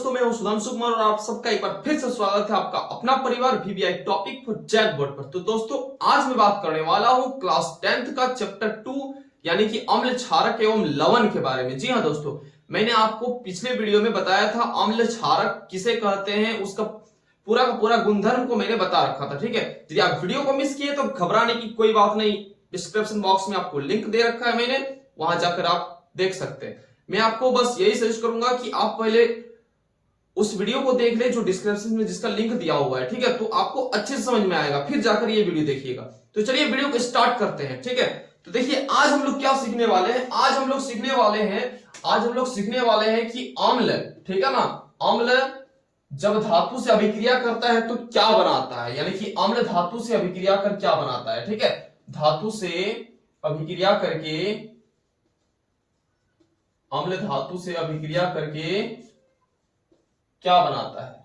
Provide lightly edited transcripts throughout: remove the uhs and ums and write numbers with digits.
दोस्तों, मैं हूं सुधांशु कुमार और आप सबका एक बार फिर से स्वागत है आपका अपना परिवार VBI topic for JAC board पर। तो दोस्तों, आज मैं बात करने वाला हूं क्लास 10th का चैप्टर 2 यानी कि अम्ल क्षारक एवं लवण के बारे में। जी हां दोस्तों, मैंने आपको पिछले वीडियो में बताया था अम्ल क्षारक किसे कहते हैं, उसका पूरा का पूरा गुणधर्म को मैंने बता रखा था। ठीक है, यदि आप वीडियो को मिस किए तो घबराने की कोई बात नहीं, डिस्क्रिप्शन बॉक्स में आपको लिंक दे रखा है मैंने, वहां जाकर आप देख सकते हैं। मैं आपको बस यही सजेस्ट करूंगा कि आप पहले उस वीडियो को देख ले जो डिस्क्रिप्शन में जिसका लिंक दिया हुआ है। ठीक है, तो आपको अच्छे से समझ में आएगा, फिर जाकर ये वीडियो देखिएगा। तो चलिए वीडियो को स्टार्ट करते हैं। ठीक है, तो देखिए आज हम लोग क्या सीखने वाले हैं। आज हम लोग सीखने वाले हैं कि अम्ल, ठीक है ना, अम्ल जब धातु से अभिक्रिया करता है तो क्या बनाता है, यानी कि अम्ल धातु से अभिक्रिया कर क्या बनाता है। ठीक है, धातु से अभिक्रिया करके, अम्ल धातु से अभिक्रिया करके क्या बनाता है,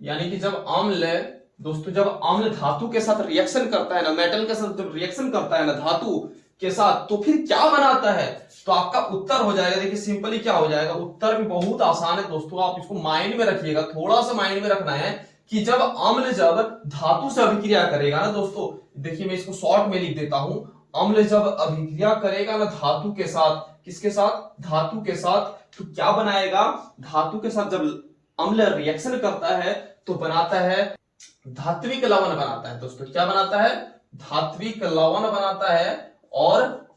यानी कि जब अम्ल, दोस्तों जब अम्ल धातु के साथ रिएक्शन करता है ना, मेटल के साथ जब रिएक्शन करता है ना धातु के साथ, तो फिर क्या बनाता है। तो आपका उत्तर हो जाएगा, देखिए सिंपली क्या हो जाएगा, उत्तर भी बहुत आसान है दोस्तों, आप इसको माइंड में रखिएगा, थोड़ा सा माइंड में रखना है कि जब अम्ल जब धातु से अभिक्रिया करेगा ना दोस्तों, देखिए मैं इसको शॉर्ट में लिख देता हूं, अम्ल जब अभिक्रिया करेगा ना धातु के साथ, किसके साथ, धातु के साथ, तो क्या बनाएगा, धातु के साथ जब अम्ल रिएक्शन करता है तो बनाता है धात्विक लवण बनाता है दोस्तों। क्या बनाता है, धात्विक लवण बनाता है और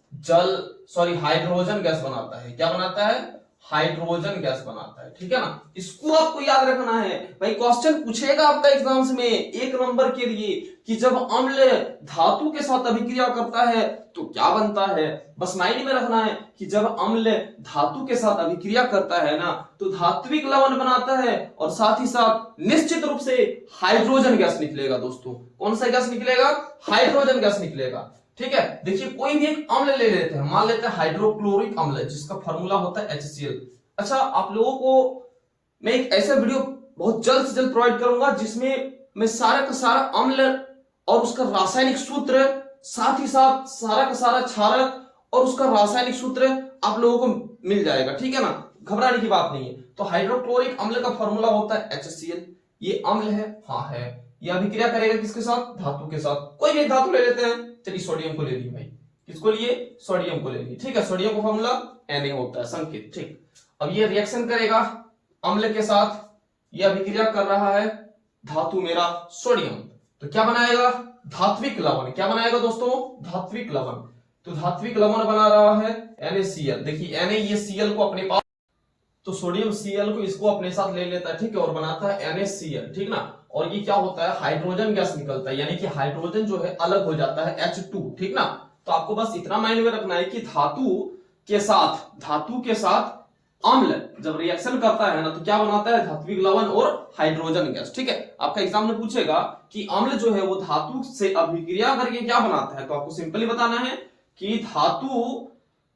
हाइड्रोजन गैस बनाता है। क्या बनाता है, हाइड्रोजन गैस बनाता है। ठीक है ना, इसको आपको याद रखना है भाई, क्वेश्चन पूछेगा आपका एग्जाम्स में 1 नंबर के लिए कि जब अम्ल धातु के साथ अभिक्रिया करता है तो क्या बनता है। बस माइंड में रखना है कि जब अम्ल धातु के साथ अभिक्रिया करता है ना तो धात्विक लवण बनाता है और साथ ही साथ निश्चित रूप से हाइड्रोजन गैस निकलेगा दोस्तों। कौन सा गैस निकलेगा, हाइड्रोजन गैस निकलेगा। ठीक है, देखिए कोई भी एक अम्ल ले लेते हैं, मान लेते हैं हाइड्रोक्लोरिक अम्ल, जिसका फॉर्मूला होता है HCl। अच्छा, आप लोगों को मैं एक ऐसा वीडियो बहुत जल्द से जल्द प्रोवाइड करूंगा जिसमें मैं सारा का सारा अम्ल और उसका रासायनिक सूत्र, साथ ही साथ सारा का सारा क्षारक और उसका रासायनिक सूत्र आप लोगों को मिल जाएगा। ठीक है ना, घबराने की बात नहीं है। तो हाइड्रोक्लोरिक अम्ल का फॉर्मूला होता है HCl। ये अम्ल है, हाँ है, ये अभिक्रिया करेगा किसके साथ, धातु के साथ। कोई भी धातु ले लेते हैं, चलिए सोडियम को ले ली भाई, किसको लिए, सोडियम को ले ली। ठीक है, सोडियम का फॉर्मूला Na होता है, संकेत। ठीक, अब ये रिएक्शन करेगा अम्ल के साथ, ये अभिक्रिया कर रहा है धातु मेरा सोडियम, तो क्या बनाएगा, धात्विक लवण। क्या बनाएगा दोस्तों, धात्विक लवण। तो धात्विक लवण बना रहा है NaCl। देखिए Na ये Cl को अपने पास, तो सोडियम Cl को इसको अपने साथ ले लेता है, ठीक है, और बनाता है NaCl। ठीक ना, और ये क्या होता है, हाइड्रोजन गैस निकलता है, यानी कि हाइड्रोजन जो है अलग हो जाता है H2। ठीक ना, तो आपको बस इतना माइंड में रखना है कि धातु के साथ अम्ल जब रिएक्शन करता है ना तो क्या बनाता है, धात्विक लवण और हाइड्रोजन गैस। ठीक है, आपका एग्जाम में पूछेगा कि अम्ल जो है वो धातु से अभिक्रिया करके क्या बनाता है, तो आपको सिंपली बताना है कि धातु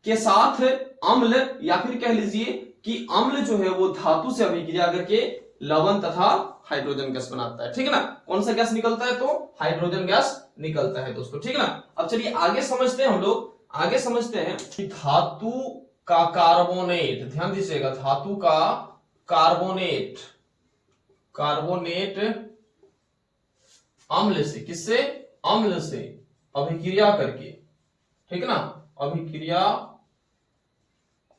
के साथ अम्ल, या फिर कह लीजिए कि अम्ल जो है वो धातु से अभिक्रिया करके लवण तथा हाइड्रोजन गैस बनाता है। ठीक है ना, कौन सा गैस निकलता है, तो हाइड्रोजन गैस निकलता है दोस्तों। ठीक है ना, अब चलिए आगे समझते हैं, हम लोग आगे समझते हैं कि धातु का कार्बोनेट, ध्यान दीजिएगा, धातु का कार्बोनेट अम्ल से, किससे, अम्ल से अभिक्रिया करके, ठीक है ना, अभिक्रिया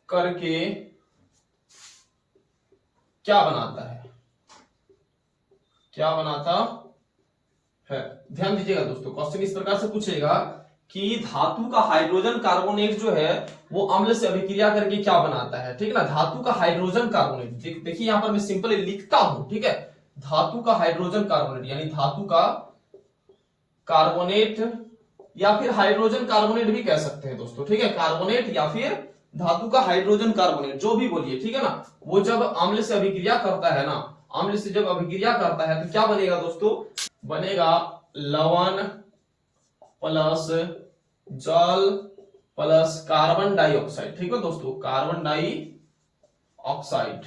करके क्या बनाता है, क्या बनाता है। ध्यान दीजिएगा दोस्तों, क्वेश्चन इस प्रकार से पूछेगा कि धातु का हाइड्रोजन कार्बोनेट जो है वो अम्ल से अभिक्रिया करके क्या बनाता है। ठीक है ना, धातु का हाइड्रोजन कार्बोनेट, देखिए यहां पर मैं सिंपली लिखता हूं। ठीक है, धातु का हाइड्रोजन कार्बोनेट यानी धातु का कार्बोनेट या फिर हाइड्रोजन कार्बोनेट भी कह सकते हैं दोस्तों। ठीक है, कार्बोनेट या फिर धातु का हाइड्रोजन कार्बोनेट, जो भी बोलिए। ठीक है ना, वो जब अम्ल से अभिक्रिया करता है ना, अम्ल से जब अभिक्रिया करता है तो क्या बनेगा दोस्तों, बनेगा लवण प्लस जल प्लस कार्बन डाइऑक्साइड। ठीक है दोस्तों, कार्बन डाइऑक्साइड,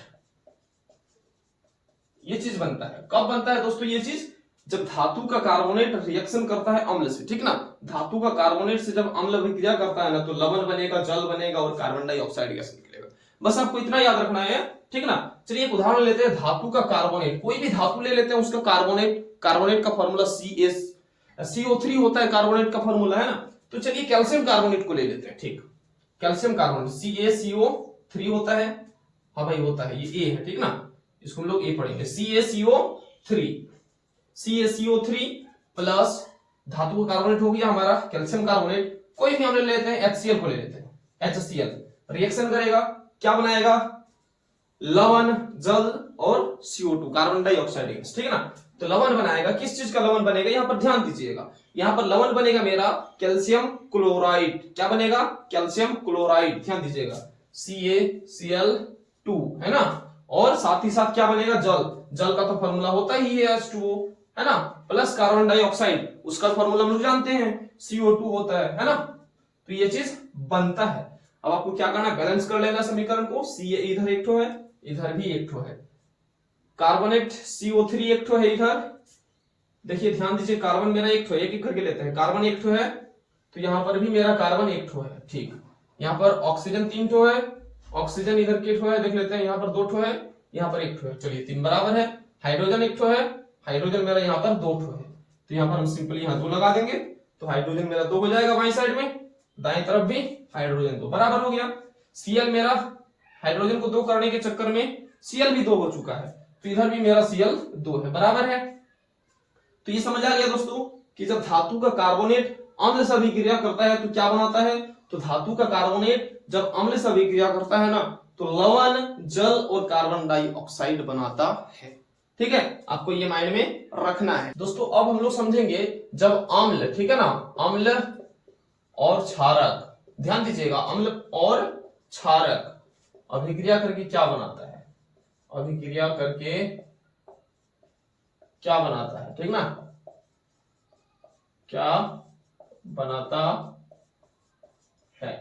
ये चीज बनता है। कब बनता है दोस्तों ये चीज, जब धातु का कार्बोनेट रिएक्शन करता है अम्ल से। ठीक ना, धातु का कार्बोनेट से जब अम्ल अभिक्रिया करता है ना तो लवण बनेगा, जल बनेगा और कार्बन डाइऑक्साइड गैस निकलेगा। बस आपको इतना याद रखना है, ठीक ना। चलिए एक उदाहरण लेते हैं, धातु का कार्बोनेट, कोई भी धातु ले लेते हैं, उसका कार्बोनेट का फॉर्मूला CO3 होता है, कार्बोनेट का फॉर्मूला है ना। तो चलिए कैल्शियम कार्बोनेट को ले लेते हैं, ठीक। कैल्शियम कार्बोनेट CaCO3 होता है, हाँ भाई होता है, ये A है, ठीक ना, इसको हम लोग A पढ़ेंगे, CaCO3 प्लस धातु का कार्बोनेट हो गया हमारा कैल्शियम कार्बोनेट, कोई भी हम ले लेते हैं, HCl को ले लेते हैं, HCl रिएक्शन करेगा, क्या बनाएगा, लवण, जल और CO2 कार्बन डाइऑक्साइड गैस, ठीक है ना। तो लवण बनाएगा, किस चीज का लवण बनेगा, यहां पर ध्यान दीजिएगा, यहां पर लवण बनेगा मेरा कैल्शियम क्लोराइड, क्या बनेगा, कैल्शियम क्लोराइड, ध्यान दीजिएगा, CaCl2 है ना। और साथ ही साथ क्या बनेगा, जल का तो फॉर्मूला होता ही है H2O, है ना, प्लस कार्बन डाइऑक्साइड, उसका फॉर्मूला हम लोग जानते हैं CO2 होता है ना। तो ये चीज बनता है। अब आपको क्या करना है, बैलेंस कर लेना समीकरण को, Ca इधर एक ठो है, इधर भी एक ठो है, कार्बोनेट CO3 एक ठो है इधर, देखिए ध्यान दीजिए, कार्बन मेरा एक ठो है, एक एक करके लेते हैं, कार्बन एक ठो है, तो यहां पर भी मेरा कार्बन एक ठो है, ठीक। यहां पर ऑक्सीजन 3 ठो है, ऑक्सीजन इधर के ठो है, देख लेते हैं, यहां पर 2 ठो है, यहां पर 1 ठो है, चलिए 3 बराबर है। हाइड्रोजन एक ठो है, हाइड्रोजन मेरा यहां पर 2 ठो है, तो यहां पर हम सिंपली यहां 2 लगा देंगे, तो हाइड्रोजन मेरा 2 हो जाएगा बाईं साइड में, दाएं तरफ भी हाइड्रोजन 2 बराबर हो गया। Cl मेरा हाइड्रोजन को 2 करने के चक्कर में Cl भी 2 हो चुका है, तो इधर भी मेरा Cl 2 है, बराबर है। तो ये समझ आ गया दोस्तों कि जब धातु का कार्बोनेट अम्ल से अभिक्रिया करता है तो क्या बनाता है, तो धातु का कार्बोनेट जब अम्ल से अभिक्रिया करता है ना, तो लवण, जल और कार्बन डाइऑक्साइड बनाता है, ठीक है, आपको ये माइंड में रखना है दोस्तों। अब हम लोग समझेंगे जब अम्ल, ठीक है ना, अम्ल और क्षारक, ध्यान दीजिएगा, अम्ल और क्षारक अभिक्रिया करके क्या बनाता है, अभिक्रिया करके क्या बनाता है, ठीक ना, क्या बनाता है,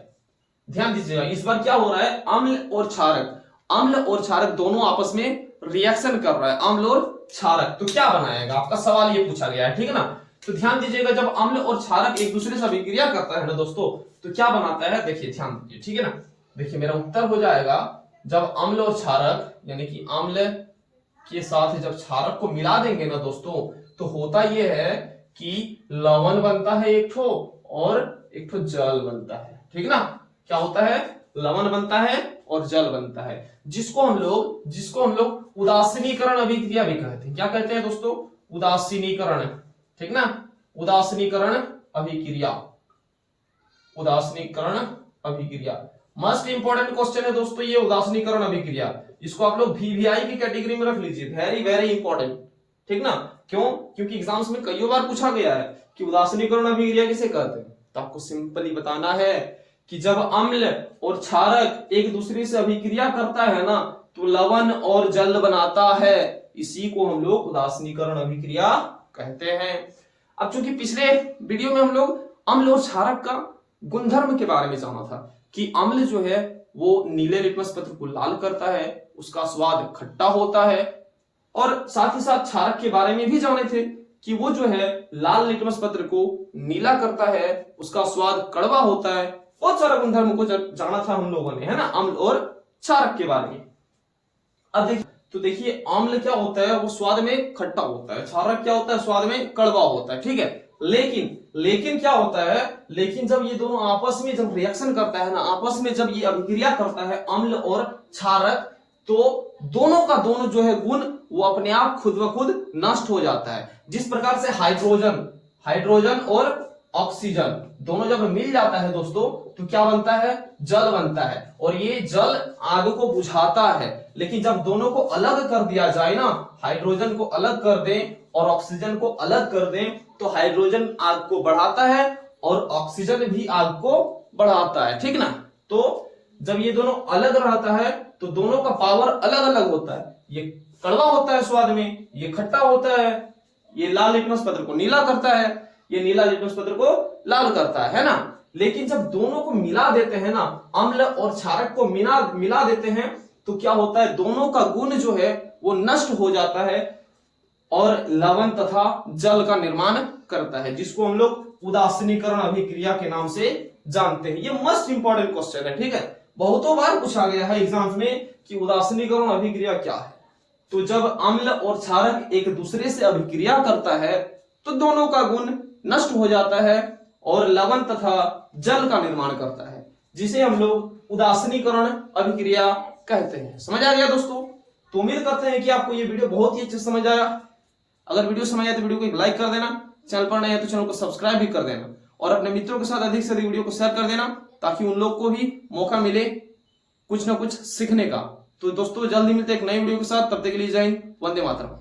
ध्यान दीजिएगा। इस बार क्या हो रहा है, अम्ल और क्षारक दोनों आपस में रिएक्शन कर रहा है, अम्ल और क्षारक, तो क्या बनाएगा, आपका सवाल ये पूछा गया है, ठीक है ना। तो ध्यान दीजिएगा, जब अम्ल और क्षारक एक दूसरे से अभिक्रिया करता है ना दोस्तों, तो क्या बनाता है, देखिए ध्यान दीजिए, ठीक है ना। देखिए मेरा उत्तर हो जाएगा, जब अम्ल और क्षारक यानी कि अम्ल के साथ जब क्षारक को मिला देंगे ना दोस्तों, तो होता यह है कि लवण बनता है एक ठो और एक ठो जल बनता है, ठीक ना। क्या होता है, लवण बनता है और जल बनता है, जिसको हम लोग उदासीनीकरण अभिक्रिया भी कहते हैं। क्या कहते हैं दोस्तों, उदासीनीकरण, ठीक ना, उदासीनीकरण अभिक्रिया मस्ट इंपॉर्टेंट क्वेश्चन है दोस्तों ये, उदासीनीकरण अभिक्रिया, इसको आप लोग VVI की कैटेगरी में रख लीजिए, वेरी वेरी इंपॉर्टेंट, ठीक ना। क्यों, क्योंकि एग्जाम्स में कई बार पूछा गया है कि उदासीनीकरण अभिक्रिया किसे कहते हैं, तो आपको सिंपली बताना है कि जब अम्ल और क्षारक एक दूसरे से अभिक्रिया करता है ना, तो लवण और जल बनाता है, इसी को हम लोग उदासीनीकरण अभिक्रिया कहते हैं। अब चूंकि पिछले वीडियो में हम लोग अम्ल और क्षारक का गुणधर्म के बारे में जाना था कि अम्ल जो है वो नीले लिटमस पत्र को लाल करता है, उसका स्वाद खट्टा होता है, और साथ ही साथ क्षारक के बारे में भी जाने थे कि वो जो है लाल लिटमस पत्र को नीला करता है, उसका स्वाद कड़वा होता है, बहुत सारा गुणधर्म को जाना था हम लोगों ने, है ना, अम्ल और क्षारक के बारे में। अब देखिए अम्ल क्या होता है, वो स्वाद में खट्टा होता है, क्षारक क्या होता है, स्वाद में कड़वा होता है, ठीक है। लेकिन क्या होता है, लेकिन जब ये दोनों आपस में जब रिएक्शन करता है ना, आपस में जब ये अभिक्रिया करता है अम्ल और क्षारक, तो दोनों का दोनों जो है गुण वो अपने आप खुद ब खुद नष्ट हो जाता है। जिस प्रकार से हाइड्रोजन और ऑक्सीजन दोनों जब मिल जाता है दोस्तों, तो क्या बनता है, जल बनता है, और ये जल आग को बुझाता है। लेकिन जब दोनों को अलग कर दिया जाए ना, हाइड्रोजन को अलग कर दें और ऑक्सीजन को अलग कर दें, तो हाइड्रोजन आग को बढ़ाता है और ऑक्सीजन भी आग को बढ़ाता है, ठीक ना। तो जब ये दोनों अलग रहता है तो दोनों का पावर अलग अलग होता है, ये कड़वा होता है स्वाद में, ये खट्टा होता है, ये लाल लिटमस पत्र को नीला करता है, ये नीला लिटमस पत्र को लाल करता है ना। लेकिन जब दोनों को मिला देते हैं ना, अम्ल और क्षारक को मिला देते हैं, तो क्या होता है, दोनों का गुण जो है वो नष्ट हो जाता है और लवण तथा जल का निर्माण करता है, जिसको हम लोग उदासीनीकरण अभिक्रिया के नाम से जानते हैं। ये मोस्ट इंपॉर्टेंट क्वेश्चन है, ठीक है, बहुतों बार पूछा गया है एग्जाम्स में कि उदासीनीकरण अभिक्रिया क्या है। तो जब अम्ल और क्षारक एक दूसरे से अभिक्रिया करता है तो दोनों का गुण नष्ट हो जाता है और लवण तथा जल का निर्माण करता है, जिसे हम लोग उदासीनीकरण अभिक्रिया कहते हैं। समझ आ गया दोस्तों? तो उम्मीद करते हैं कि आपको ये वीडियो बहुत ही अच्छे से समझ आया। अगर वीडियो समझ आया तो वीडियो को एक लाइक कर देना, चैनल पर नए हैं तो चैनल को सब्सक्राइब भी कर देना और अपने मित्रों के साथ अधिक से अधिक वीडियो को शेयर कर देना, ताकि उन लोग को भी मौका मिले कुछ ना कुछ सीखने का। तो दोस्तों जल्दी मिलते हैं एक नई वीडियो के साथ, तब तक के लिए जय हिंद, वंदे मातरम।